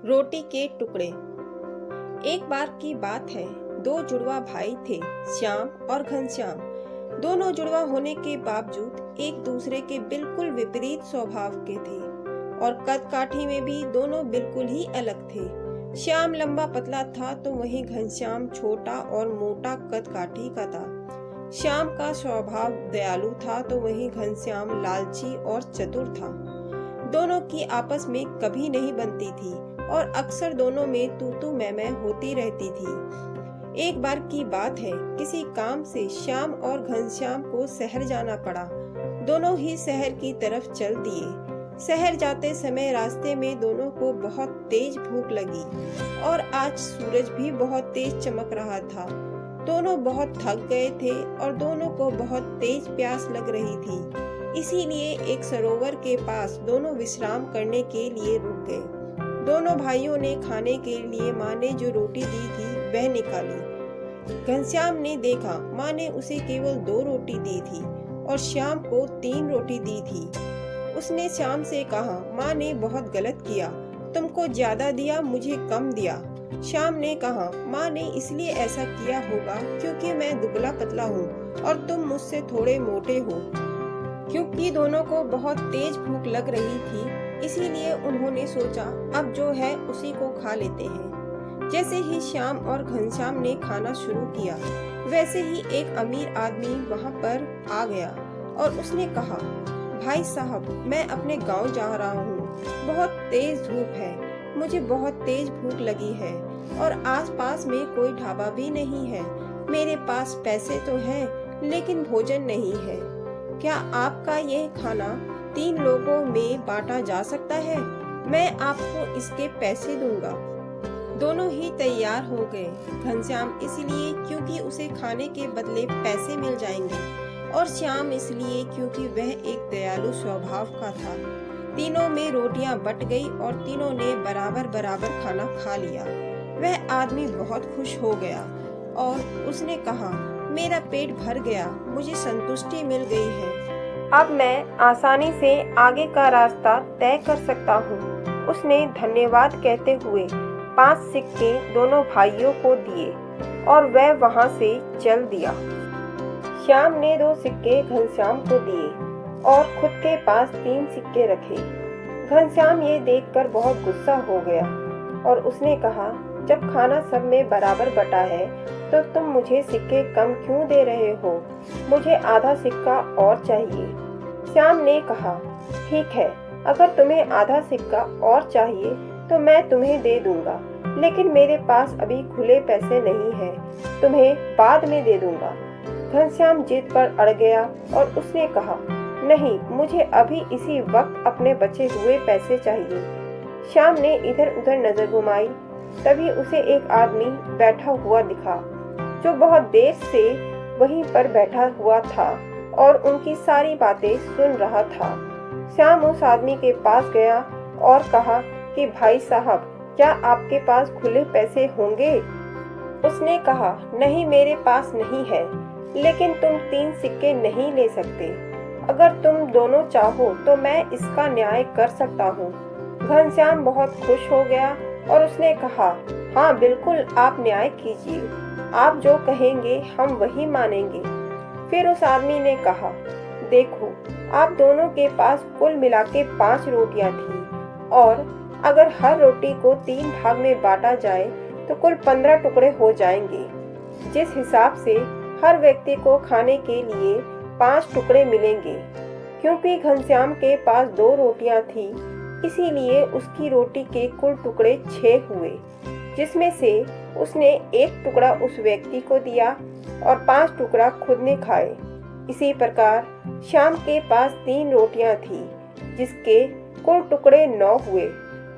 रोटी के टुकड़े। एक बार की बात है, दो जुड़वा भाई थे, श्याम और घनश्याम। दोनों जुड़वा होने के बावजूद एक दूसरे के बिल्कुल विपरीत स्वभाव के थे और कद काठी में भी दोनों बिल्कुल ही अलग थे। श्याम लंबा पतला था तो वहीं घनश्याम छोटा और मोटा कद काठी का था। श्याम का स्वभाव दयालु था तो वहीं घनश्याम लालची और चतुर था। दोनों की आपस में कभी नहीं बनती थी और अक्सर दोनों में तू तू मैं होती रहती थी। एक बार की बात है, किसी काम से श्याम और घनश्याम को शहर जाना पड़ा। दोनों ही शहर की तरफ चल दिए। शहर जाते समय रास्ते में दोनों को बहुत तेज भूख लगी और आज सूरज भी बहुत तेज चमक रहा था। दोनों बहुत थक गए थे और दोनों को बहुत तेज प्यास लग रही थी। इसीलिए एक सरोवर के पास दोनों विश्राम करने के लिए रुक गए। दोनों भाइयों ने खाने के लिए माँ ने जो रोटी दी थी वह निकाली। घनश्याम ने देखा माँ ने उसे केवल 2 रोटी दी थी और श्याम को 3 रोटी दी थी। उसने श्याम से कहा, माँ ने बहुत गलत किया, तुमको ज्यादा दिया, मुझे कम दिया। श्याम ने कहा, माँ ने इसलिए ऐसा किया होगा क्योंकि मैं दुबला पतला हूँ और तुम मुझसे थोड़े मोटे हो। क्योंकि दोनों को बहुत तेज भूख लग रही थी, इसीलिए उन्होंने सोचा अब जो है उसी को खा लेते हैं। जैसे ही श्याम और घनश्याम ने खाना शुरू किया, वैसे ही एक अमीर आदमी वहां पर आ गया और उसने कहा, भाई साहब, मैं अपने गांव जा रहा हूँ। बहुत तेज धूप है, मुझे बहुत तेज भूख लगी है और आसपास में कोई ढाबा भी नहीं है। मेरे पास पैसे तो हैं, लेकिन भोजन नहीं है। क्या आपका यह खाना 3 लोगों में बांटा जा सकता है? मैं आपको इसके पैसे दूंगा। दोनों ही तैयार हो गए। घनश्याम इसलिए क्योंकि उसे खाने के बदले पैसे मिल जाएंगे और श्याम इसलिए क्योंकि वह एक दयालु स्वभाव का था। तीनों में रोटियां बट गई और तीनों ने बराबर बराबर खाना खा लिया। वह आदमी बहुत खुश हो गया और उसने कहा, मेरा पेट भर गया, मुझे संतुष्टि मिल गई है। अब मैं आसानी से आगे का रास्ता तय कर सकता हूँ। उसने धन्यवाद कहते हुए 5 सिक्के दोनों भाइयों को दिए और वह वहाँ से चल दिया। श्याम ने 2 सिक्के घनश्याम को दिए और खुद के पास 3 सिक्के रखे। घनश्याम ये देखकर बहुत गुस्सा हो गया और उसने कहा, जब खाना सब में बराबर बटा है तो तुम मुझे सिक्के कम क्यों दे रहे हो? मुझे आधा सिक्का और चाहिए। श्याम ने कहा, ठीक है, अगर तुम्हें आधा सिक्का और चाहिए तो मैं तुम्हें दे दूंगा, लेकिन मेरे पास अभी खुले पैसे नहीं हैं, तुम्हें बाद में दे दूंगा। घनश्याम जिद पर अड़ गया और उसने कहा, नहीं, मुझे अभी इसी वक्त अपने बचे हुए पैसे चाहिए। श्याम ने इधर उधर नजर घुमाई, तभी उसे एक आदमी बैठा हुआ दिखा जो बहुत देर से वहीं पर बैठा हुआ था और उनकी सारी बातें सुन रहा था। श्याम उस आदमी के पास गया और कहा कि भाई साहब, क्या आपके पास खुले पैसे होंगे? उसने कहा, नहीं, मेरे पास नहीं है, लेकिन तुम 3 सिक्के नहीं ले सकते। अगर तुम दोनों चाहो तो मैं इसका न्याय कर सकता हूँ। घनश्याम बहुत खुश हो गया और उसने कहा, हाँ बिल्कुल, आप न्याय कीजिए, आप जो कहेंगे हम वही मानेंगे। फिर उस आदमी ने कहा, देखो, आप दोनों के पास कुल मिला के 5 रोटियां थी और अगर हर रोटी को 3 भाग में बांटा जाए तो कुल 15 टुकड़े हो जाएंगे। जिस हिसाब से हर व्यक्ति को खाने के लिए 5 टुकड़े मिलेंगे। क्योंकि घनश्याम के पास 2 रोटियां थी, इसीलिए उसकी रोटी के कुल टुकड़े 6 हुए, जिसमें से उसने 1 टुकड़ा उस व्यक्ति को दिया और 5 टुकड़ा खुद ने खाए। इसी प्रकार श्याम के पास 3 रोटियां थी, जिसके कुल टुकड़े 9 हुए।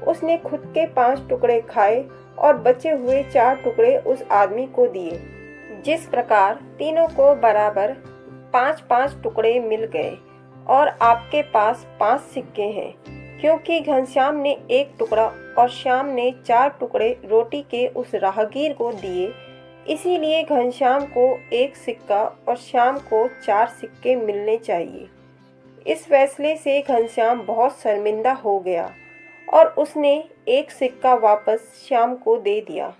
उसने खुद के 5 टुकड़े खाए और बचे हुए 4 टुकड़े उस आदमी को दिए। जिस प्रकार तीनों को बराबर 5-5 टुकड़े मिल गए और आपके पास 5 सिक्के हैं। क्योंकि घनश्याम ने 1 टुकड़ा और श्याम ने 4 टुकड़े रोटी के उस राहगीर को दिए, इसीलिए घनश्याम को 1 सिक्का और श्याम को 4 सिक्के मिलने चाहिए। इस फैसले से घनश्याम बहुत शर्मिंदा हो गया और उसने एक सिक्का वापस श्याम को दे दिया।